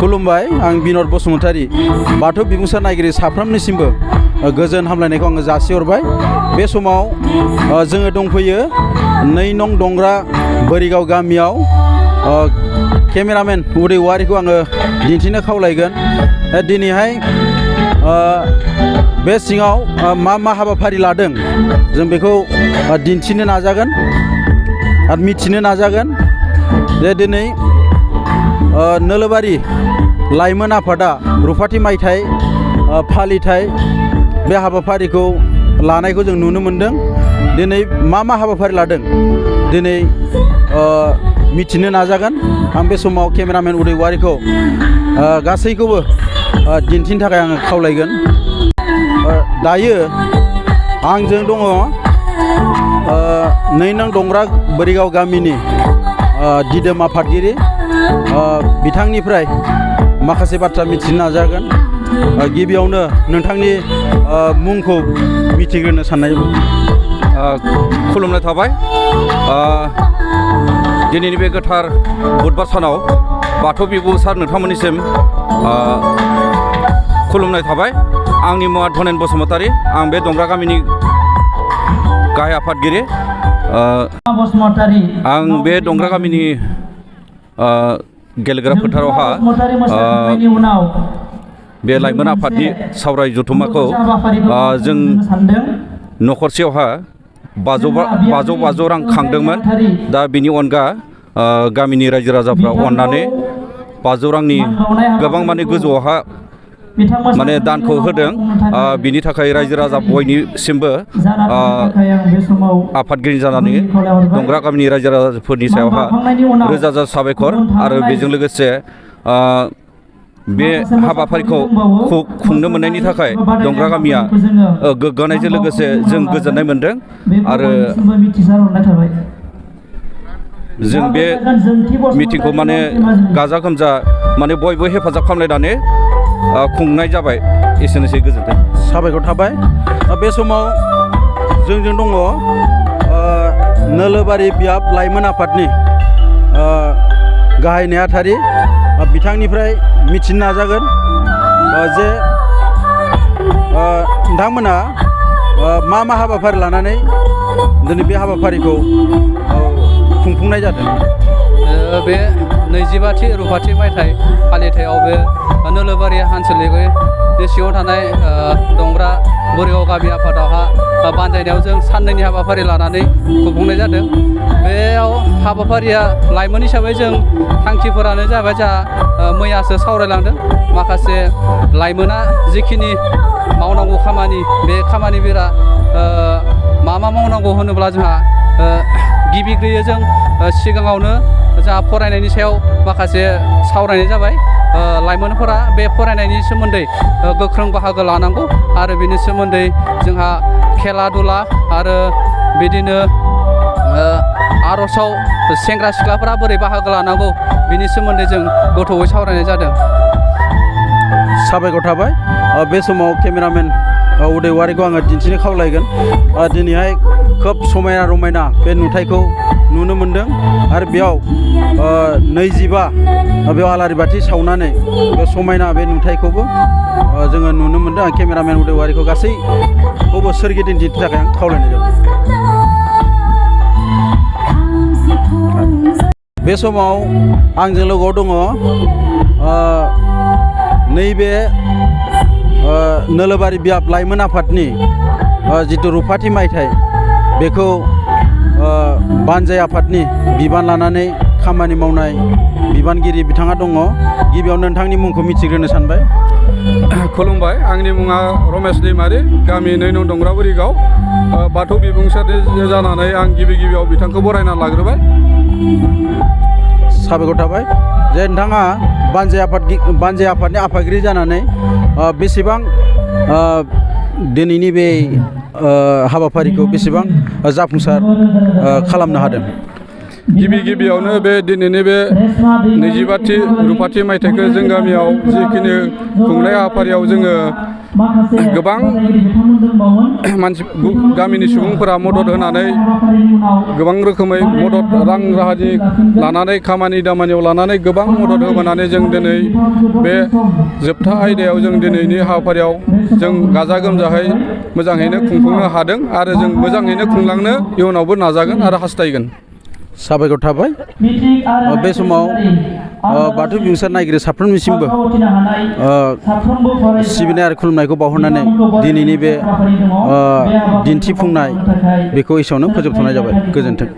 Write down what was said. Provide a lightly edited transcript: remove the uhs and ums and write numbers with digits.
खुलुमबाय आं बिनद बसुमतारी बाथौ बिबुंसार नायगिरि साफ्रोमनिसिमबो गोजोन हामलायनायखौ आङो जासिहरबाय। बे समाव जोङो दंफैयो 2 नं दंग्रा बोरिगाव गामियाव केमेरामेन उदै औवारिखौ आङो दिन्थिनो खावलायगोन। दिनैहाय बे सिङाव मा हाबाफारि लादों जों बेखौ दिन्थिनो नाजागोन आरो मिथिनो नाजागोन जे दिनै नोलोबारि लाइमोन आफादा रुफाथि मायथाइ फालिथाय बे हाबाफारिखौ लानायखौ जों नुनो मोनदों। दिनै मा हाबाफारि लादों दिनै मिथिनो नाजागोन। आं बे समाव केमेरामेन उदै औवारिखौ गासैखौबो दिन्थिनो थाखाय आङो खावलायगोन। दायो आंजों दङ 2 नं दंग्रा बोरिगाव गामिनि दिदोम आफादगिरि बिथांनिफ्राय माखासे बाथ्रा मिथिनो नाजागोन। गिबियावनो नोंथांनि मुंखौ मिथिग्रोनो साननाय खुलुमनाय थाबाय। दिनैनि बे गोथार बुधबार सानाव बाथौ बिबुंसार नोंथांमोननिसिम खुलुमनाय थाबाय। आंनि मुङा धनेन बसुमतारी। आं बे दंग्रा गामिनि गाहाय आफादगिरि। आं बे दंग्रा गामिनि गेलेग्रा फोथारावहा बे लाइमोन आफादनि सावराय जथुम्माखौ जों न'खरसेयावहा 500 रां खांदोंमोन। दा बिनि अनगा गामिनि रायजो राजाफ्रा अननानै 500 रांनि गोबां माने गोजौआवहा माने दानखौ होदों। बिनि थाखाय रायजो राजा बयनिसिमबो आफादगिरि जानानै दंग्रा गामिनि रायजो राजाफोरनि सायावहा रोजा रोजा साबायखर। आरो बेजों लोगोसे बे हाबाफारिखौ खुंनो मोननायनि थाखाय दंग्रा गामिया गोग्गानायजों लोगोसे जों गोजोननाय मोनदों। आरो जों बे मिटिंखौ माने गाजा गोमजा माने बयबो हेफाजाब खालामलायनानै खुंनाय जाबाय। एसेनोसै, गोजोन्थों। साबायखर थाबाय। बे समाव जोंजों दङ नोलोबारि बियाब लाइमोन आफादनि गाहाय नेहाथारि। बिथांनिफ्राय मिथिनो नाजागोन जे नोंथांमोना मा हाबाफारि लानानै दिनै बे हाबाफारिखौ खुंफुंनाय जादों। बे 25थि रुफाथि मायथाइ फालिथायाव बे नोलोबारि आनसलिकनि सिङाव थानाय दंग्रा बोरिगाव गामि आफादावहा बानजायनायाव जों साननैनि हाबाफारि लानानै खुंफुंनाय जादों। बेयाव हाबाफारिया लाइमोन हिसाबै जों थांखिफोरानो जाबाय जोंहा मैयासो सावरायलांदों। माखासे लाइमोना जिखिनि मावनांगौ खामानि बे खामानिफोरा मा मावनांगौ होनोब्ला जोंहा गिबिग्रोयै जों सिगाङावनो जोंहा फरायनायनि सायाव माखासे सावरायनाय जाबाय। लाइमोनफोरा बे फरायनायनि सोमोन्दै गोख्रों बाहागो लानांगौ आरो बेनि सोमोन्दै जोंहा खेला दुला आरो बिदिनो आर'जआव सेंग्रा सिख्लाफोरा बोरै बाहागो लानांगौ बिनि सोमोन्दै जों गोथौयै सावरायनाय जादों। साबायखर थाबाय। बे समाव केमेरामेन उदै औवारिखौ आङो दिन्थिनो खावलायगोन। दिनैहाय खोब समायना रमायना बे नुथायखौ नुनो मोनदों आरो बेयाव 25 बेयाव आलारि बाथि सावनानै बे समायना बे नुथायखौबो जोङो नुनो मोनदों। आं केमेरामेन उदै औवारिखौ गासैखौबो सोरगिदिं दिन्थिनो थाखाय आं खावलायनाय जाबाय। बे समाव आंजों लोगोआव दङ नैबे नोलोबारि बियाब लाइमोन आफादनि जिथु रुफाथि मायथाइ बेखौ बानजाय आफादनि बिबान लानानै खामानि मावनाय बिबानगिरि बिथाङा दङ। गिबियावनो नोंथांनि मुंखौ मिथिग्रोनो सानबाय। खुलुमबाय। आंनि मुङा रमेश दैमारि। गामि 2 नं दंग्रा बोरिगाव। बाथौ बिबुंसार जानानै आं गिबियाव बिथांखौ बरायना लाग्रोबाय। साबायखर थाबाय जे नोंथाङा बानजाय आफादनि आफादगिरि जानानै बेसेबां दिनैनि बे हाबाफारिखौ बेसेबां जाफुंसार खालामनो हादों। गिबियावनो बे दिनैनि बे 25थि रुफाथि मायथाइखौ जों गामियाव जिखिनि खुंनाय हाबाफारियाव जोङो गोबां मानसि गामिनि सुबुंफोरा मदद होनानै गोबां रोखोमै मदद रां राहानि लानानै खामानि दामानियाव लानानै गोबां मदद होबोनानै जों दिनै बे जोबथा आयदायाव जों दिनैनि हाबाफारियाव जों गाजा गोमजायै मोजाङैनो खुंफुंनो हादों आरो जों मोजाङैनो खुंलांनो इयुनावबो नाजागोन आरो हास्थायगोन। साबायखर थाबाय। बे समाव बाथौ बिबुंसार नायगिरि साफ्रोमनिसिमबो सिबिनाय आरो खुलुमनायखौ बावहरनानै दिनैनि बे दिन्थिफुंनाय बेखौ एसेयावनो फोजोबथ'नाय जाबाय। गोजोन्थों।